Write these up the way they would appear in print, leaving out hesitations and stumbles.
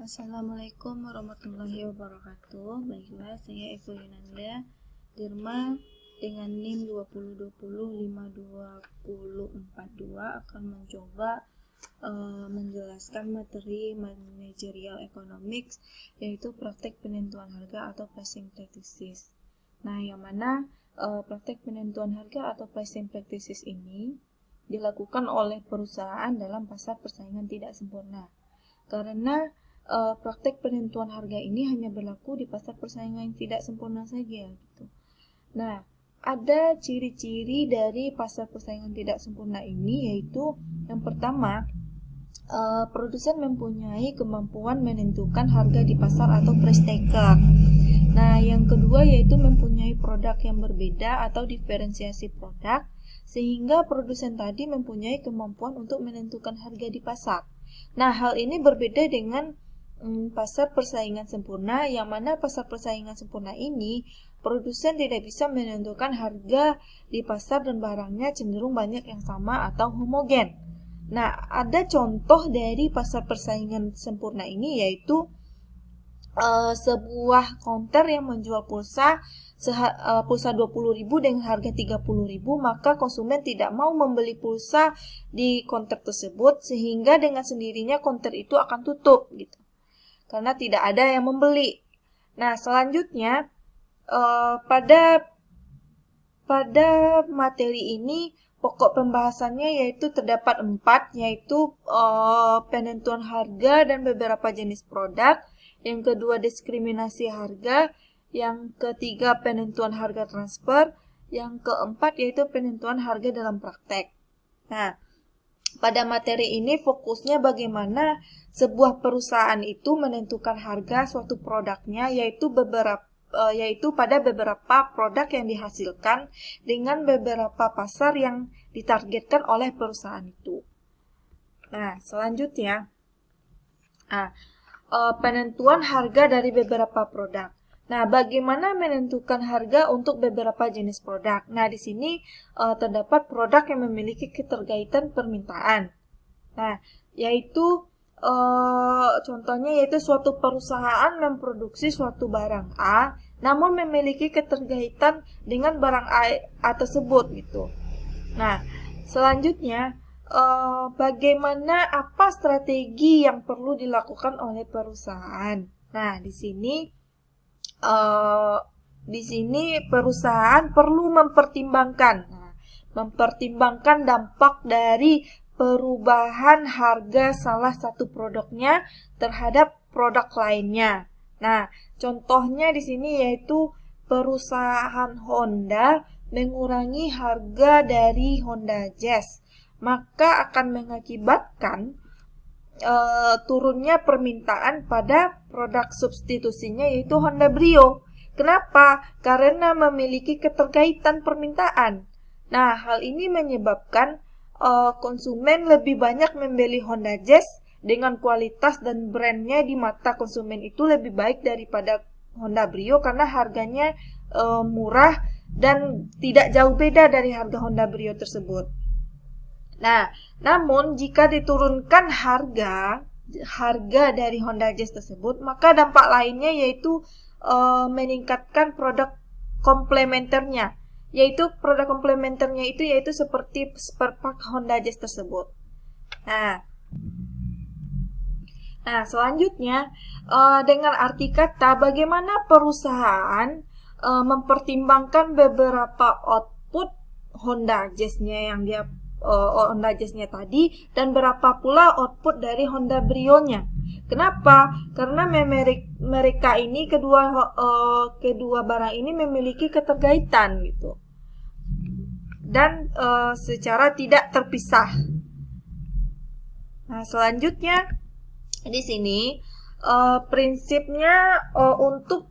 Assalamualaikum warahmatullahi wabarakatuh. Baiklah, saya Eko Yunanda Dirma dengan NIM 20205242 akan mencoba menjelaskan materi managerial economics, yaitu praktek penentuan harga atau pricing practices. Nah, yang mana praktek penentuan harga atau pricing practices ini dilakukan oleh perusahaan dalam pasar persaingan tidak sempurna. Karena praktek penentuan harga ini hanya berlaku di pasar persaingan yang tidak sempurna saja gitu. Nah, ada ciri-ciri dari pasar persaingan tidak sempurna ini, yaitu yang pertama, produsen mempunyai kemampuan menentukan harga di pasar atau price taker. Nah, yang kedua yaitu mempunyai produk yang berbeda atau diferensiasi produk, sehingga produsen tadi mempunyai kemampuan untuk menentukan harga di pasar. Nah, hal ini berbeda dengan pasar persaingan sempurna, yang mana pasar persaingan sempurna ini produsen tidak bisa menentukan harga di pasar dan barangnya cenderung banyak yang sama atau homogen. Nah, ada contoh dari pasar persaingan sempurna ini, yaitu sebuah counter yang menjual pulsa 20.000 dengan harga 30.000, maka konsumen tidak mau membeli pulsa di counter tersebut, sehingga dengan sendirinya counter itu akan tutup gitu, karena tidak ada yang membeli. Nah, selanjutnya pada materi ini pokok pembahasannya yaitu terdapat 4, yaitu penentuan harga dan beberapa jenis produk. Yang kedua, diskriminasi harga. Yang ketiga, penentuan harga transfer. Yang keempat, yaitu penentuan harga dalam praktek. Nah, pada materi ini fokusnya bagaimana sebuah perusahaan itu menentukan harga suatu produknya, yaitu pada beberapa produk yang dihasilkan dengan beberapa pasar yang ditargetkan oleh perusahaan itu. Nah, selanjutnya, penentuan harga dari beberapa produk. Nah, bagaimana menentukan harga untuk beberapa jenis produk? Nah, di sini terdapat produk yang memiliki keterkaitan permintaan. Nah, yaitu contohnya yaitu suatu perusahaan memproduksi suatu barang A, namun memiliki keterkaitan dengan barang A tersebut gitu. Nah, selanjutnya, bagaimana apa strategi yang perlu dilakukan oleh perusahaan? Nah, di sini perusahaan perlu mempertimbangkan dampak dari perubahan harga salah satu produknya terhadap produk lainnya. Nah, contohnya di sini yaitu perusahaan Honda mengurangi harga dari Honda Jazz, maka akan mengakibatkan turunnya permintaan pada produk substitusinya yaitu Honda Brio. Kenapa? Karena memiliki keterkaitan permintaan. Nah, hal ini menyebabkan konsumen lebih banyak membeli Honda Jazz dengan kualitas dan brandnya di mata konsumen itu lebih baik daripada Honda Brio karena harganya murah dan tidak jauh beda dari harga Honda Brio tersebut. Nah, namun jika diturunkan harga dari Honda Jazz tersebut, maka dampak lainnya yaitu meningkatkan produk komplementernya. Yaitu produk komplementernya itu yaitu seperti spare part Honda Jazz tersebut. Nah, selanjutnya dengan arti kata bagaimana perusahaan mempertimbangkan beberapa output Honda Jazz-nya yang dia Honda Jazz-nya tadi dan berapa pula output dari Honda Brio-nya. Kenapa? Karena mereka ini kedua barang ini memiliki keterkaitan gitu. Dan secara tidak terpisah. Nah, selanjutnya di sini prinsipnya untuk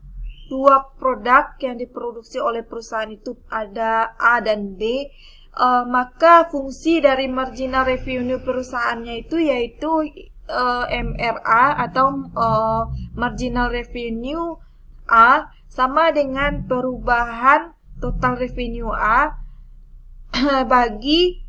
dua produk yang diproduksi oleh perusahaan itu ada A dan B, maka fungsi dari marginal revenue perusahaannya itu yaitu MRA atau marginal revenue A sama dengan perubahan total revenue A bagi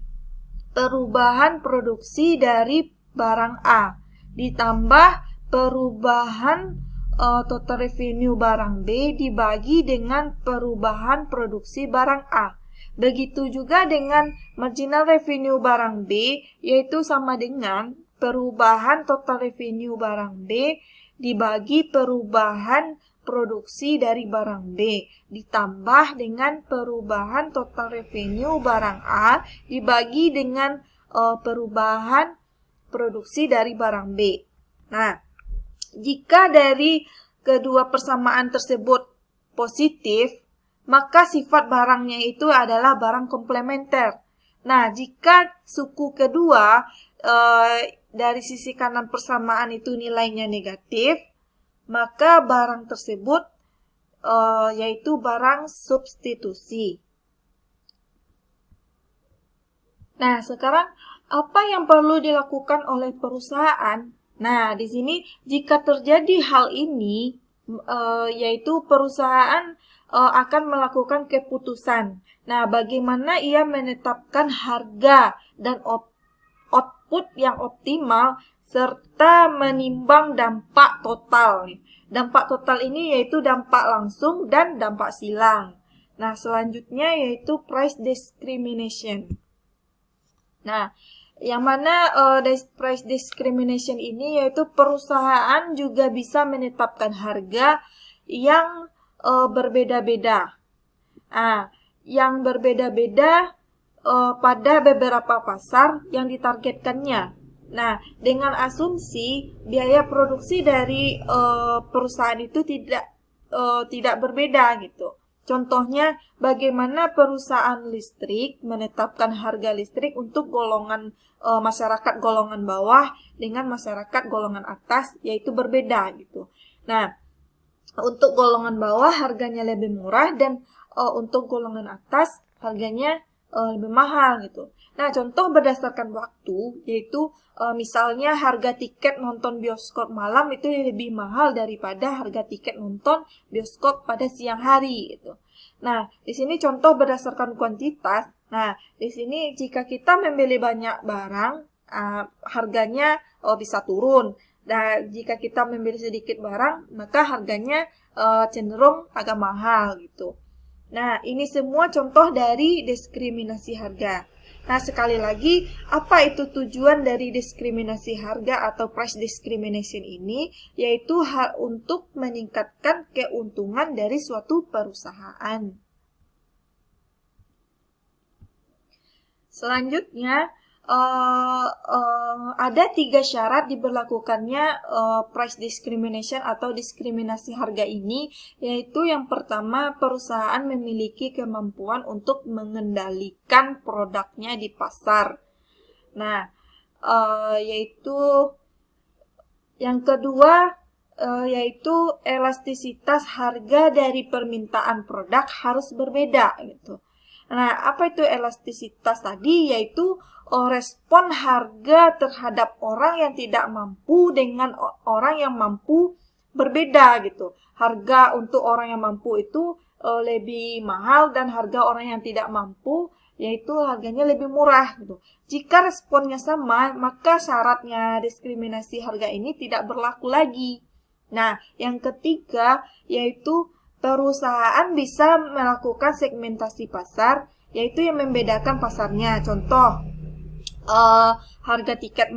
perubahan produksi dari barang A ditambah perubahan total revenue barang B dibagi dengan perubahan produksi barang A. Begitu juga dengan marginal revenue barang B, yaitu sama dengan perubahan total revenue barang B dibagi perubahan produksi dari barang B, ditambah dengan perubahan total revenue barang A dibagi dengan perubahan produksi dari barang B. Nah, jika dari kedua persamaan tersebut positif, maka sifat barangnya itu adalah barang komplementer. Nah, jika suku kedua dari sisi kanan persamaan itu nilainya negatif, maka barang tersebut yaitu barang substitusi. Nah, sekarang apa yang perlu dilakukan oleh perusahaan? Nah, di sini jika terjadi hal ini, yaitu perusahaan akan melakukan keputusan. Nah, bagaimana ia menetapkan harga dan output yang optimal serta menimbang dampak total. Dampak total ini yaitu dampak langsung dan dampak silang. Nah, selanjutnya yaitu price discrimination. Nah, yang mana price discrimination ini yaitu perusahaan juga bisa menetapkan harga yang berbeda-beda. Nah, yang berbeda-beda pada beberapa pasar yang ditargetkannya. Nah, dengan asumsi biaya produksi dari perusahaan itu tidak berbeda gitu. Contohnya, bagaimana perusahaan listrik menetapkan harga listrik untuk golongan masyarakat golongan bawah dengan masyarakat golongan atas, yaitu berbeda gitu. Nah, untuk golongan bawah harganya lebih murah dan untuk golongan atas harganya lebih mahal gitu. Nah, contoh berdasarkan waktu yaitu misalnya harga tiket nonton bioskop malam itu lebih mahal daripada harga tiket nonton bioskop pada siang hari gitu. Nah, di sini contoh berdasarkan kuantitas. Nah, di sini jika kita membeli banyak barang, harganya bisa turun. Dan jika kita membeli sedikit barang, maka harganya cenderung agak mahal gitu. Nah, ini semua contoh dari diskriminasi harga. Nah, sekali lagi, apa itu tujuan dari diskriminasi harga atau price discrimination ini? Yaitu untuk meningkatkan keuntungan dari suatu perusahaan. Selanjutnya, ada 3 syarat diberlakukannya price discrimination atau diskriminasi harga ini, yaitu yang pertama, perusahaan memiliki kemampuan untuk mengendalikan produknya di pasar. Nah, yaitu yang kedua, yaitu elastisitas harga dari permintaan produk harus berbeda gitu. Nah, apa itu elastisitas tadi? Yaitu respon harga terhadap orang yang tidak mampu dengan orang yang mampu berbeda gitu. Harga untuk orang yang mampu itu lebih mahal dan harga orang yang tidak mampu yaitu harganya lebih murah gitu. Jika responnya sama, maka syaratnya diskriminasi harga ini tidak berlaku lagi. Nah, yang ketiga yaitu perusahaan bisa melakukan segmentasi pasar, yaitu yang membedakan pasarnya. Contoh, harga tiket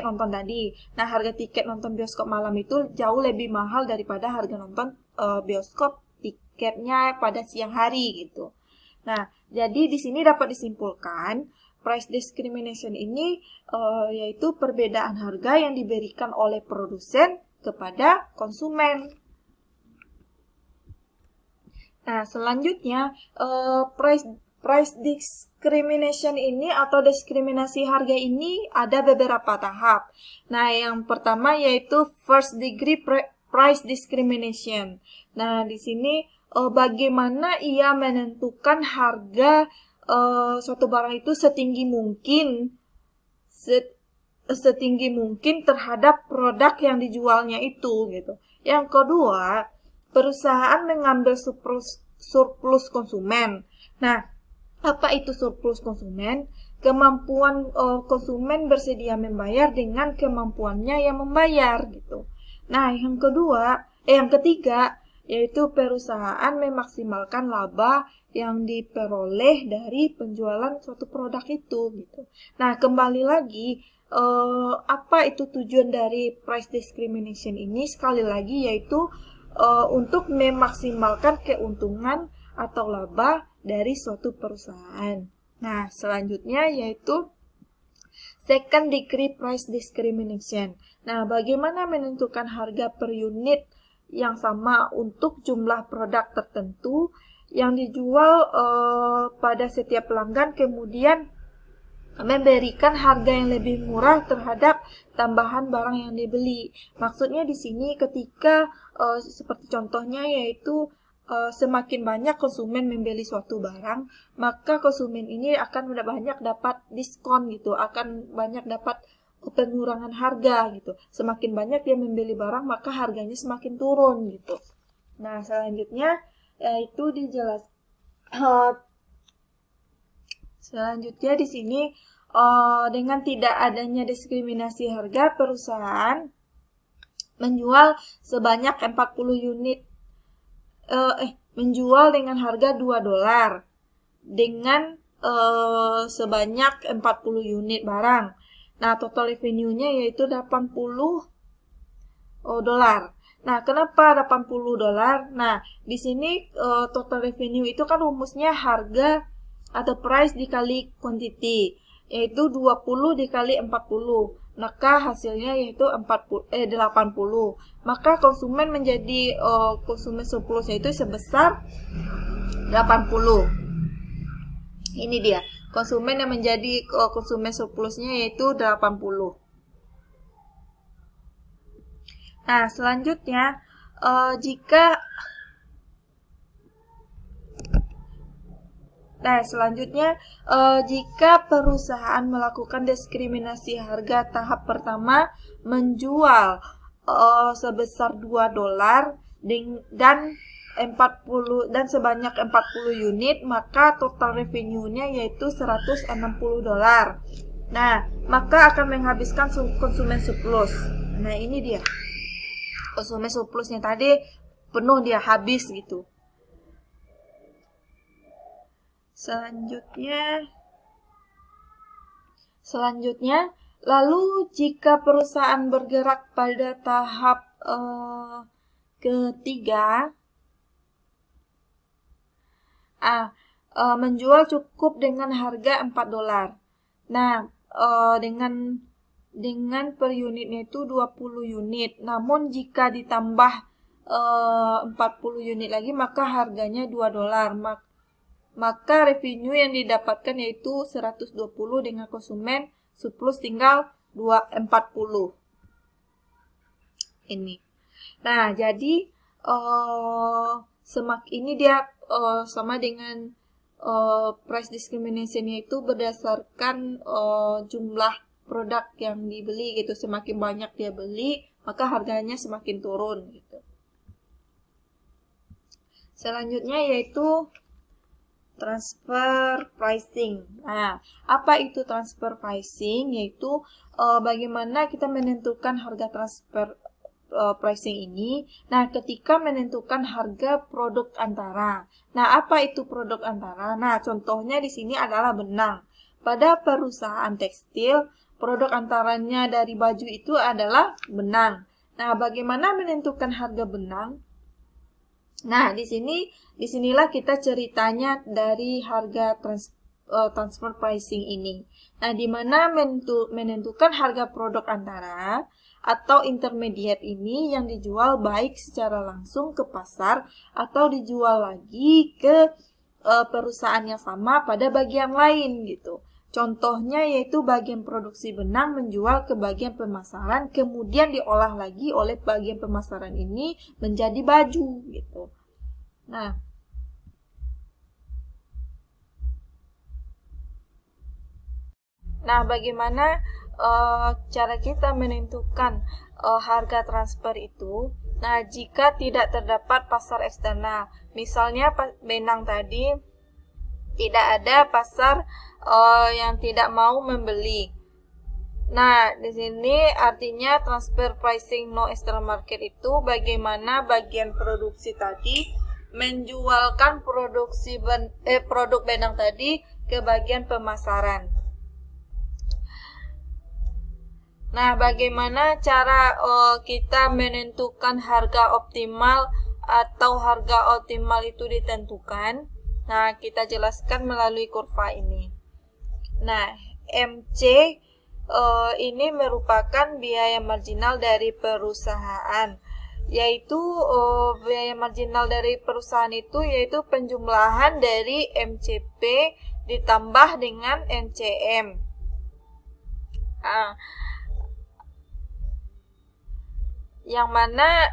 nonton tadi. Nah, harga tiket nonton bioskop malam itu jauh lebih mahal daripada harga nonton bioskop tiketnya pada siang hari gitu. Nah, jadi di sini dapat disimpulkan price discrimination ini yaitu perbedaan harga yang diberikan oleh produsen kepada konsumen. Nah, selanjutnya price discrimination ini atau diskriminasi harga ini ada beberapa tahap. Nah, yang pertama yaitu first degree price discrimination. Nah, di sini bagaimana ia menentukan harga suatu barang itu setinggi mungkin terhadap produk yang dijualnya itu gitu. Yang kedua, perusahaan mengambil surplus konsumen. Nah, apa itu surplus konsumen? kemampuan konsumen bersedia membayar dengan kemampuannya yang membayar gitu. Nah, yang ketiga yaitu perusahaan memaksimalkan laba yang diperoleh dari penjualan suatu produk itu gitu. Nah, kembali lagi apa itu tujuan dari price discrimination ini? Sekali lagi yaitu untuk memaksimalkan keuntungan atau laba dari suatu perusahaan. Nah, selanjutnya yaitu second degree price discrimination. Nah, bagaimana menentukan harga per unit yang sama untuk jumlah produk tertentu yang dijual pada setiap pelanggan, kemudian memberikan harga yang lebih murah terhadap tambahan barang yang dibeli. Maksudnya di sini ketika seperti contohnya yaitu semakin banyak konsumen membeli suatu barang, maka konsumen ini akan banyak dapat diskon gitu, akan banyak dapat pengurangan harga gitu. Semakin banyak dia membeli barang, maka harganya semakin turun gitu. Nah, selanjutnya yaitu selanjutnya di sini dengan tidak adanya diskriminasi harga, perusahaan menjual sebanyak 40 unit menjual dengan harga $2 dengan sebanyak 40 unit barang. Nah, total revenue-nya yaitu $80. Nah, kenapa $80? Nah, di sini total revenue itu kan rumusnya harga atau price dikali quantity, yaitu 20 dikali 40. Maka hasilnya yaitu 80. Maka konsumen menjadi konsumen surplusnya itu sebesar 80. Ini dia. Konsumen yang menjadi konsumen surplusnya yaitu 80. Nah, selanjutnya jika perusahaan melakukan diskriminasi harga tahap pertama, menjual sebesar $2 dan sebanyak 40 unit, maka total revenue-nya yaitu $160. Nah, maka akan menghabiskan konsumen surplus. Nah, ini dia. Konsumen surplusnya tadi penuh, dia habis gitu. Selanjutnya, lalu jika perusahaan bergerak pada tahap ketiga, menjual cukup dengan harga $4. Nah, dengan per unitnya itu 20 unit. Namun jika ditambah 40 unit lagi, maka harganya $2. Maka revenue yang didapatkan yaitu 120 dengan konsumen surplus tinggal 40. Ini. Nah, jadi ini dia sama dengan price discrimination-nya itu berdasarkan jumlah produk yang dibeli gitu. Semakin banyak dia beli, maka harganya semakin turun gitu. Selanjutnya yaitu transfer pricing. Nah, apa itu transfer pricing? Yaitu bagaimana kita menentukan harga transfer pricing ini. Nah, ketika menentukan harga produk antara. Nah, apa itu produk antara? Nah, contohnya di sini adalah benang. Pada perusahaan tekstil, produk antaranya dari baju itu adalah benang. Nah, bagaimana menentukan harga benang? Nah, disinilah kita ceritanya dari harga transfer pricing ini. Nah, di mana menentukan harga produk antara atau intermediate ini yang dijual baik secara langsung ke pasar atau dijual lagi ke perusahaan yang sama pada bagian lain gitu. Contohnya yaitu bagian produksi benang menjual ke bagian pemasaran, kemudian diolah lagi oleh bagian pemasaran ini menjadi baju gitu. Nah, bagaimana cara kita menentukan harga transfer itu? Nah, jika tidak terdapat pasar eksternal, misalnya benang tadi Tidak ada pasar yang tidak mau membeli. Nah, di sini artinya transfer pricing no external market itu bagaimana bagian produksi tadi menjualkan produk benang tadi ke bagian pemasaran. Nah, bagaimana cara kita menentukan harga optimal atau harga optimal itu ditentukan? Nah, kita jelaskan melalui kurva ini. Nah, MC ini merupakan biaya marginal dari perusahaan, yaitu biaya marginal dari perusahaan itu yaitu penjumlahan dari MCP ditambah dengan MCM. Yang mana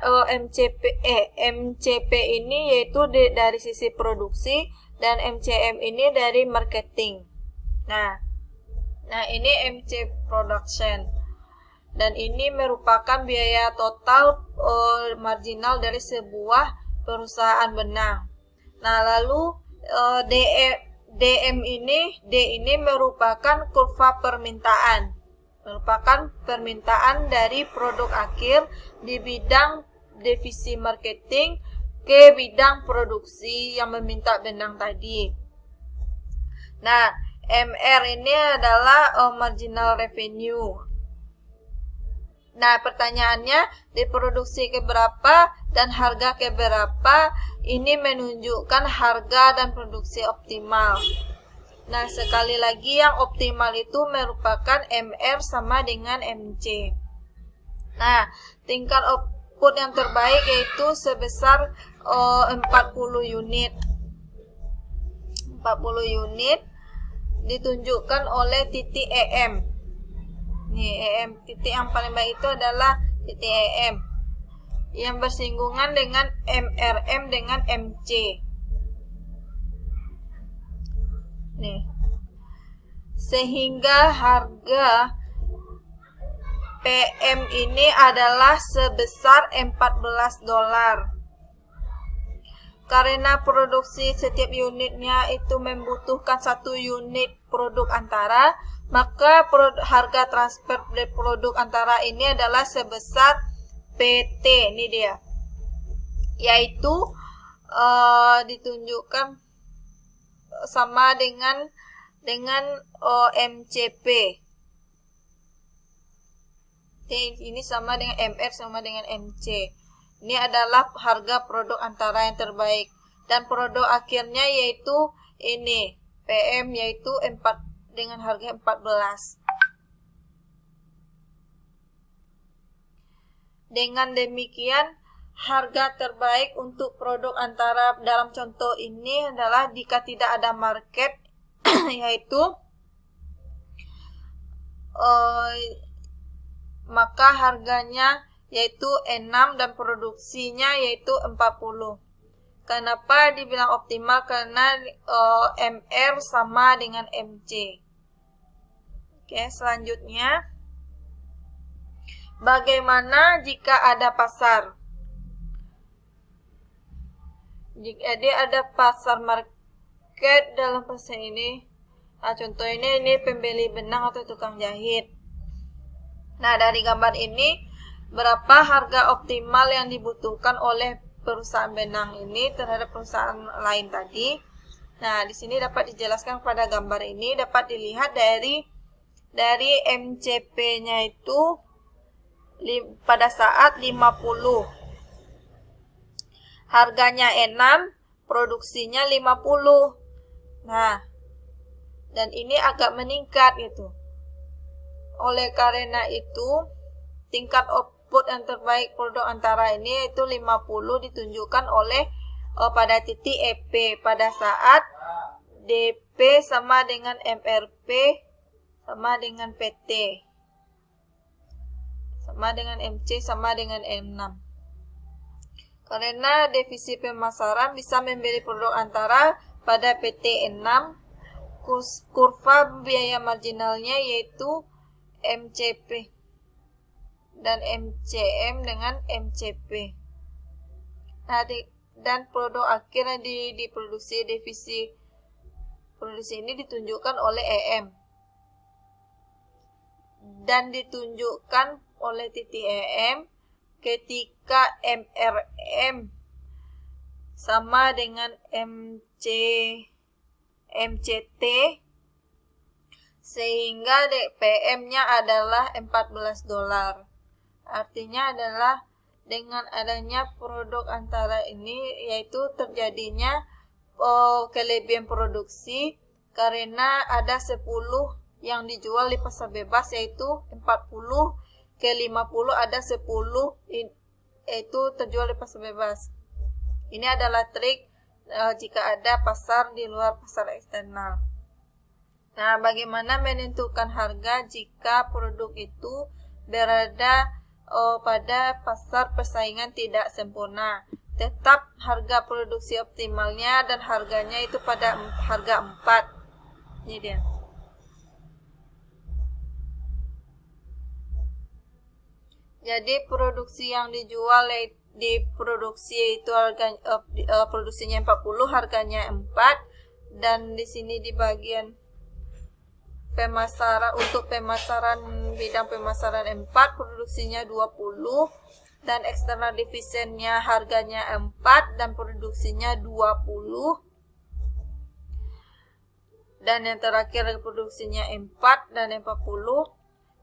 MCP ini yaitu dari sisi produksi dan MCM ini dari marketing. Nah, ini MC production. Dan ini merupakan biaya total marginal dari sebuah perusahaan benang. Nah, lalu D ini merupakan kurva permintaan. Merupakan permintaan dari produk akhir di bidang divisi marketing ke bidang produksi yang meminta benang tadi. Nah, MR ini adalah marginal revenue. Nah, pertanyaannya diproduksi ke berapa dan harga ke berapa? Ini menunjukkan harga dan produksi optimal. Nah, sekali lagi yang optimal itu merupakan MR sama dengan MC. Nah, tingkat output yang terbaik yaitu sebesar 40 unit. 40 unit ditunjukkan oleh titik EM. Nih, EM, titik yang paling baik itu adalah titik EM yang bersinggungan dengan MRM dengan MC. Nih. Sehingga harga PM ini adalah sebesar $14. Karena produksi setiap unitnya itu membutuhkan 1 unit produk antara, maka harga transfer dari produk antara ini adalah sebesar PT. Ini dia, yaitu ditunjukkan sama dengan MCP. Ini sama dengan MR sama dengan MC. Ini adalah harga produk antara yang terbaik. Dan produk akhirnya yaitu ini, PM, yaitu 4 dengan harga 14. Dengan demikian, harga terbaik untuk produk antara dalam contoh ini adalah jika tidak ada market, yaitu maka harganya yaitu 6 dan produksinya yaitu 40. Kenapa dibilang optimal? Karena MR sama dengan MC. Oke, selanjutnya bagaimana jika ada pasar? Jika dia ada pasar market dalam pasar ini, nah contoh ini pembeli benang atau tukang jahit. Nah, dari gambar ini berapa harga optimal yang dibutuhkan oleh perusahaan benang ini terhadap perusahaan lain tadi. Nah, di sini dapat dijelaskan pada gambar ini, dapat dilihat dari MCP-nya itu pada saat 50. Harganya 6, produksinya 50. Nah, dan ini agak meningkat gitu. Oleh karena itu, tingkat output yang terbaik produk antara ini yaitu 50 ditunjukkan oleh pada titik EP pada saat DP sama dengan MRP sama dengan PT sama dengan MC sama dengan M6. Karena divisi pemasaran bisa membeli produk antara pada PT 6, kurva biaya marginalnya yaitu MCP dan MCM dengan MCP. Nah, dan produk akhirnya diproduksi divisi Produksi ini ditunjukkan oleh EM dan ditunjukkan oleh titik EM ketika MRM sama dengan MCT, sehingga PM-nya adalah $14. Artinya adalah dengan adanya produk antara ini, yaitu terjadinya kelebihan produksi karena ada 10 yang dijual di pasar bebas, yaitu 40 ke 50 ada 10 itu terjual di pasar bebas. Ini adalah trik jika ada pasar di luar pasar eksternal. Nah, bagaimana menentukan harga jika produk itu berada pada pasar persaingan tidak sempurna? Tetap harga produksi optimalnya dan harganya itu pada harga 4. Ini dia. Jadi produksi yang dijual di produksi itu produksinya 40, harganya 4, dan di sini di bagian pemasaran, untuk pemasaran bidang pemasaran 4, produksinya 20, dan external divisionnya harganya 4 dan produksinya 20, dan yang terakhir produksinya 4 dan 40.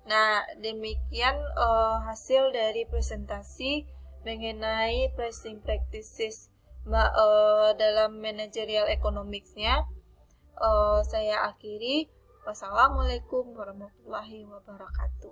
Nah, demikian hasil dari presentasi mengenai pricing practices dalam managerial economics-nya. Saya akhiri. Wassalamualaikum warahmatullahi wabarakatuh.